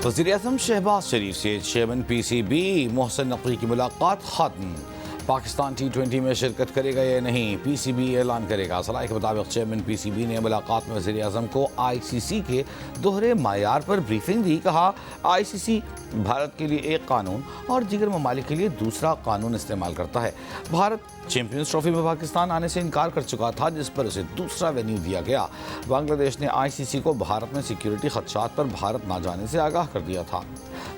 वज़ीर-ए-आज़म शहबाज शरीफ से chairman PCB Mohsin Naqvi की मुलाकात खत्म। पाकिस्तान T20 में शिरकत करेगा या नहीं, PCB ऐलान करेगा। सलाह के मुताबिक चेयरमैन PCB ने मुलाकात में वज़ीर-ए-आज़म को ICC के दोहरे मायार पर ब्रीफिंग दी। कहा, ICC भारत के लिए एक कानून और दीगर ममालिक के लिए दूसरा कानून इस्तेमाल करता है। भारत चैंपियंस ट्रॉफी में पाकिस्तान आने से इनकार कर चुका था, जिस पर उसे दूसरा वेन्यू दिया गया। बांग्लादेश ने ICC को भारत में सिक्योरिटी खदशात पर भारत ना जाने से आगाह कर दिया था।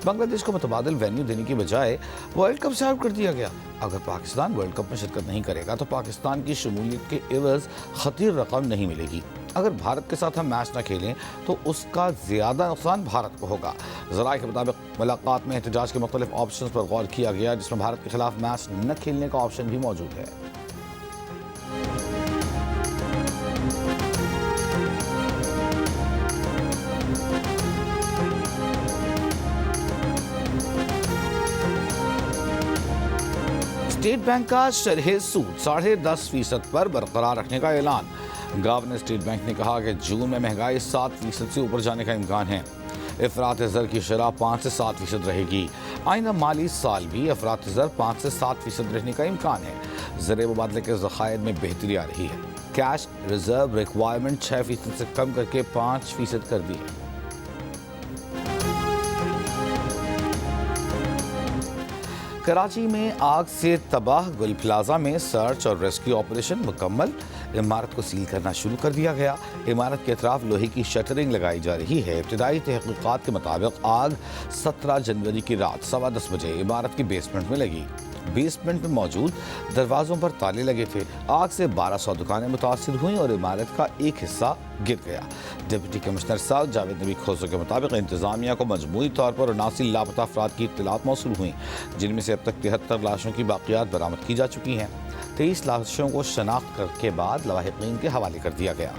बांग्लादेश को मुतबादिल वेन्यू देने की बजाय वर्ल्ड कप सर्व कर दिया गया। अगर पाकिस्तान वर्ल्ड कप में शिरकत नहीं करेगा तो पाकिस्तान की शमूलियत के एवज खतीर रकम नहीं मिलेगी। अगर भारत के साथ हम मैच न खेलें तो उसका ज़्यादा नुकसान भारत को होगा। ज़राए के मुताबिक मुलाकात में एहतजाज के मुख्तलिफ ऑप्शन पर गौर किया गया, जिसमें भारत के खिलाफ मैच न खेलने का ऑप्शन भी मौजूद है। स्टेट बैंक का शरह सूद 10.5% पर बरकरार रखने का ऐलान। गवर्नर स्टेट बैंक ने कहा कि जून में महंगाई 7% से ऊपर जाने का इम्कान है। अफरात ज़र की शरह 5 से 7% रहेगी। आइंदा माली साल भी अफरात ज़र 5 से 7% रहने का इम्कान है। ज़र मुबादले के ज़खायर में बेहतरी आ रही है। कैश रिजर्व रिक्वायरमेंट 6% से कम करके 5% कर दी है। कराची में आग से तबाह गुल प्लाजा में सर्च और रेस्क्यू ऑपरेशन मुकम्मल। इमारत को सील करना शुरू कर दिया गया। इमारत के अतराफ लोहे की शटरिंग लगाई जा रही है। इब्तिदाई तहकीकात के मुताबिक आग 17 जनवरी की रात 10:15 बजे इमारत की बेसमेंट में लगी। बेसमेंट में मौजूद दरवाज़ों पर ताले लगे थे। आग से 1200 दुकानें मुतासिर हुई और इमारत का एक हिस्सा गिर गया। डिप्टी कमिश्नर साहब जावेद नबी खोसो के मुताबिक इंतजामिया को मजमूई तौर पर 79 लापता अफराद की इत्तलात मौसूल हुई, जिनमें से अब तक 73 लाशों की बाक़ियात बरामद की जा चुकी हैं। 23 लाशों को शनाख्त के बाद लवाहिकीन के हवाले कर दिया गया।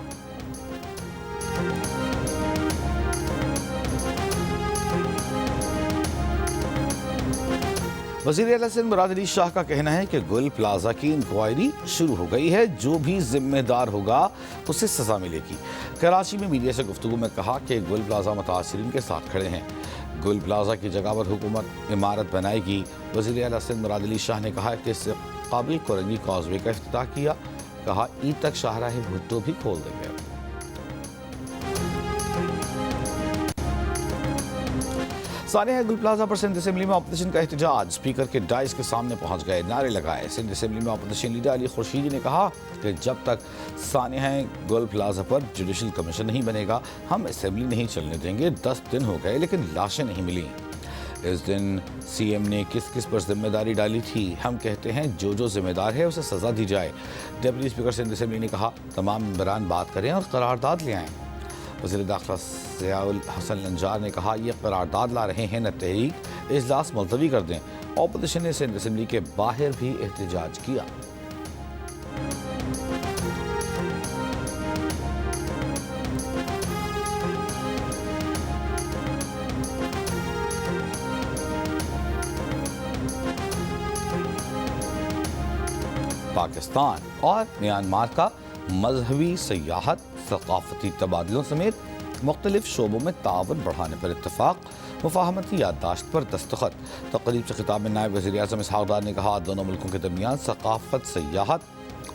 वज़ीर-ए-आला सिंध मुराद अली शाह का कहना है कि गुल प्लाजा की इंक्वायरी शुरू हो गई है। जो भी जिम्मेदार होगा उसे सज़ा मिलेगी। कराची में मीडिया से गुफ्तगू में कहा कि गुल प्लाजा मुतासिरीन के साथ खड़े हैं। गुल प्लाजा की जगह पर हुकूमत इमारत बनाएगी। वज़ीर-ए-आला सिंध मुराद अली शाह ने कहा कि इससे काबिल कोरंगी कॉजवे का इफ्तिताह किया। कहा, ईद तक शाहराह भुट्टो भी खोल देंगे। सानिया गुल प्लाजा पर सिंध असेंबली में अपोजिशन का एहतजाज। स्पीकर के डाइस के सामने पहुंच गए, नारे लगाए। सिंध असेंबली में अपोजिशन लीडर अली खुर्शीदी ने कहा कि जब तक सानिया गुल प्लाजा पर जुडिशल कमीशन नहीं बनेगा हम असेंबली नहीं चलने देंगे। 10 दिन हो गए लेकिन लाशें नहीं मिली। इस दिन CM ने किस किस पर जिम्मेदारी डाली थी। हम कहते हैं जो जिम्मेदार है उसे सज़ा दी जाए। डिप्टी स्पीकर सिंध असेंबली ने कहा, तमाम मेंबरान बात करें और करारदाद ले आएँ। वज़ीर दाखिला ज़ियाउल हसन लंजार ने कहा, ये करारदाद ला रहे हैं न तहरीक, इजलास मुलतवी कर दें। अपोजिशन ने सिंध असेंबली के बाहर भी एहतजाज किया। पाकिस्तान और म्यांमार का मजहबी सियाहत, सकाफती तबादलों समेत मुख्तलिफ शोबों में ताउन बढ़ाने पर इत्तफाक। मुफाहमती याददाश्त पर दस्तखत। तकरीब से खिताब में नायब वज़ीर-ए-आज़म इसहाक़ डार ने कहा, दोनों मुल्कों के दरमियान सकाफत, सियाहत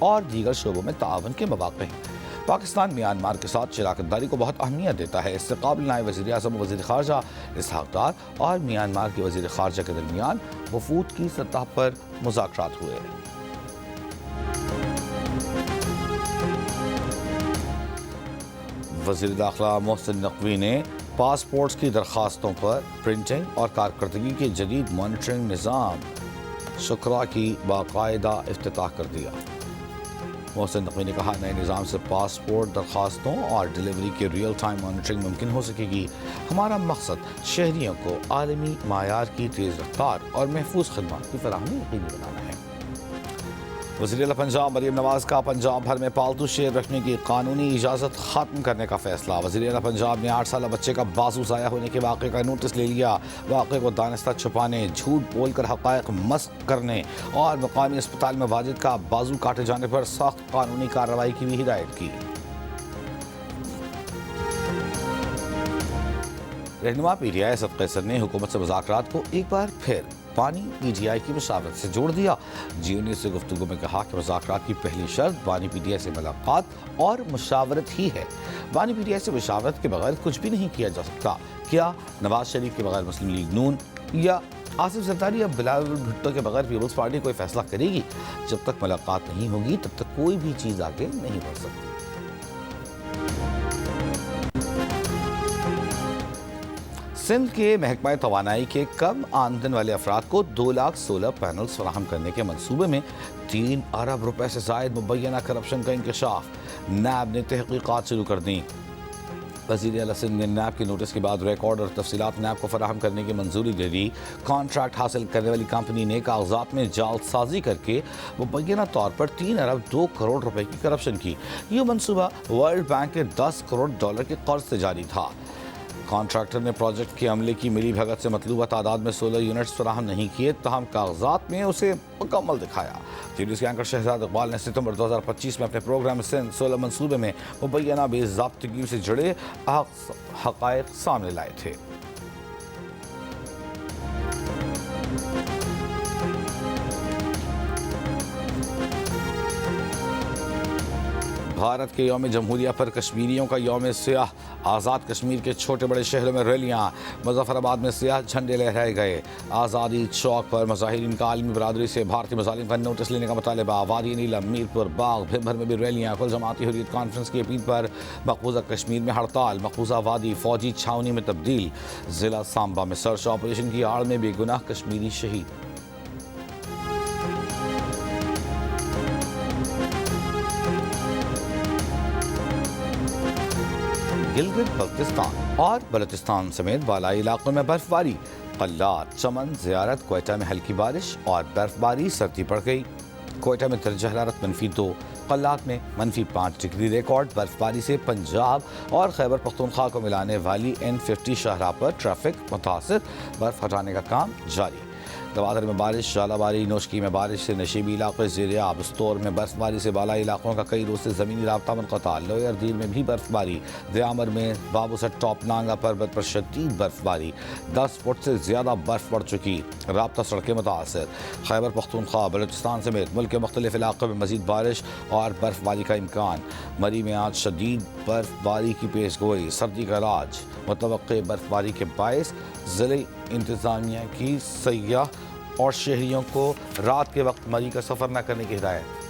और दीगर शोबों में ताउन के मौक़े हैं। पाकिस्तान म्यांमार के साथ शराकत दारी को बहुत अहमियत देता है। इससे काबिल नायब वज़ीर-ए-आज़म वज़ीर ख़ारजा इसहाक़ डार और म्यांमार के वज़ीर ख़ारजा के दरमियान वफ़ूद की सतह पर मुज़ाकरात हुए। वज़ीर दाखिला मोहसिन नकवी ने पासपोर्ट्स की दरख्वास्तों पर प्रिंटिंग और कारकर्दगी के जदीद मॉनिटरिंग निज़ाम शुक्रा की बाकायदा इफ्तिताह कर दिया। मोहसिन नकवी ने कहा, नए निज़ाम से पासपोर्ट दरख्वास्तों और डिलीवरी के रियल टाइम मॉनिटरिंग मुमकिन हो सकेगी। हमारा मकसद शहरियों को आलमी मायार की तेज़ रफ्तार और महफूज खदमात की फराहमी यकीनी बनाना है। वज़ीर-ए-आला पंजाब मरीम नवाज़ का पंजाब भर में पालतू शेर रखने की कानूनी इजाज़त ख़त्म करने का फैसला। वज़ीर-ए-आला पंजाब ने 8 साला बच्चे का बाजू ज़ाया होने के वाक़े का नोटिस ले लिया। वाक़े को दानिस्ता छुपाने, झूठ बोलकर हक़ाइक़ मस्क करने और मुक़ामी अस्पताल में वाजिद का बाजू काटे जाने पर सख्त कानूनी कार्रवाई की भी हिदायत की। رہنما پی ٹی آئی اسد قیصر نے حکومت سے مذاکرات کو ایک بار پھر بانی پی ٹی آئی کی مشاورت سے جوڑ دیا۔ جیو نیوز سے گفتگو میں کہا کہ مذاکرات کی پہلی شرط بانی پی ٹی آئی سے ملاقات اور مشاورت ہی ہے۔ بانی پی ٹی آئی سے مشاورت کے بغیر کچھ بھی نہیں کیا جا سکتا۔ کیا نواز شریف کے بغیر مسلم لیگ نون یا آصف زرداری یا بلاول بھٹو کے بغیر پیپلز پارٹی کوئی فیصلہ کرے گی؟ جب تک ملاقات نہیں ہوگی تب تک کوئی بھی چیز آگے نہیں بڑھ سکتی۔ سندھ کے محکمہ توانائی کے کم آمدن والے افراد کو 2 لاکھ سولر پینلز فراہم کرنے کے منصوبے میں 3 ارب روپے سے زائد مبینہ کرپشن کا انکشاف۔ نیب نے تحقیقات شروع کر دیں۔ وزیر اعلیٰ سندھ نے نیب کے نوٹس کے بعد ریکارڈ اور تفصیلات نیب کو فراہم کرنے کی منظوری دے دی۔ کانٹریکٹ حاصل کرنے والی کمپنی نے کاغذات میں جعل سازی کر کے مبینہ طور پر 3 ارب 2 کروڑ روپے کی کرپشن کی۔ یہ منصوبہ ورلڈ بینک کے $10 کروڑ کے قرض سے جاری تھا۔ کانٹریکٹر نے پروجیکٹ کے عملے کی ملی بھگت سے مطلوبہ تعداد میں سولر یونٹس فراہم نہیں کیے، تاہم کاغذات میں اسے مکمل دکھایا۔ جی نیوز کے اینکر شہزاد اقبال نے ستمبر 2025 میں اپنے پروگرام سندھ سولر منصوبے میں مبینہ بے ضابطگیوں سے جڑے حقائق سامنے لائے تھے۔ بھارت کے یوم جمہوریہ پر کشمیریوں کا یوم سیاہ۔ آزاد کشمیر کے چھوٹے بڑے شہروں میں ریلیاں، مظفر آباد میں سیاہ جھنڈے لہرائے گئے۔ آزادی چوک پر مظاہرین کا عالمی برادری سے بھارتی مظالم کا نوٹس لینے کا مطالبہ۔ وادی نیلم، میرپور، باغ، بھر میں بھی ریلیاں۔ کل جماعتی حریت کانفرنس کی اپیل پر مقبوضہ کشمیر میں ہڑتال۔ مقبوضہ وادی فوجی چھاونی میں تبدیل۔ ضلع سامبا میں سرچ آپریشن کی آڑ میں بے گناہ کشمیری شہید۔ گلگت بلتستان اور بلوچستان سمیت بالائی علاقوں میں برف باری۔ قلات، چمن، زیارت، کوئٹہ میں ہلکی بارش اور برف باری، سردی پڑ گئی۔ کوئٹہ میں درجہ حرارت -2، قلات میں -5 ڈگری ریکارڈ۔ برف باری سے پنجاب اور خیبر پختونخوا کو ملانے والی N50 شاہراہ پر ٹریفک متاثر، برف ہٹانے کا کام جاری۔ گوادر میں بارش، ژالہ باری، نوشکی میں بارش سے نشیبی علاقے زیر آب۔ استور میں برف باری سے بالائی علاقوں کا کئی روز سے زمینی رابطہ منقطع۔ لوئر دیر میں بھی برف باری۔ دیامر میں بابو سٹ ٹاپ نانگا پربت پر شدید برف باری، 10 فٹ سے زیادہ برف پڑ چکی، رابطہ سڑکیں متاثر۔ خیبر پختونخوا، بلوچستان سمیت ملک کے مختلف علاقوں میں مزید بارش اور برف باری کا امکان۔ مری میں آج شدید برف باری کی پیش گوئی، سردی کا علاج۔ متوقع برف باری کے باعث ضلعی انتظامیہ کی سیاح اور شہریوں کو رات کے وقت مری کا سفر نہ کرنے کی ہدایت۔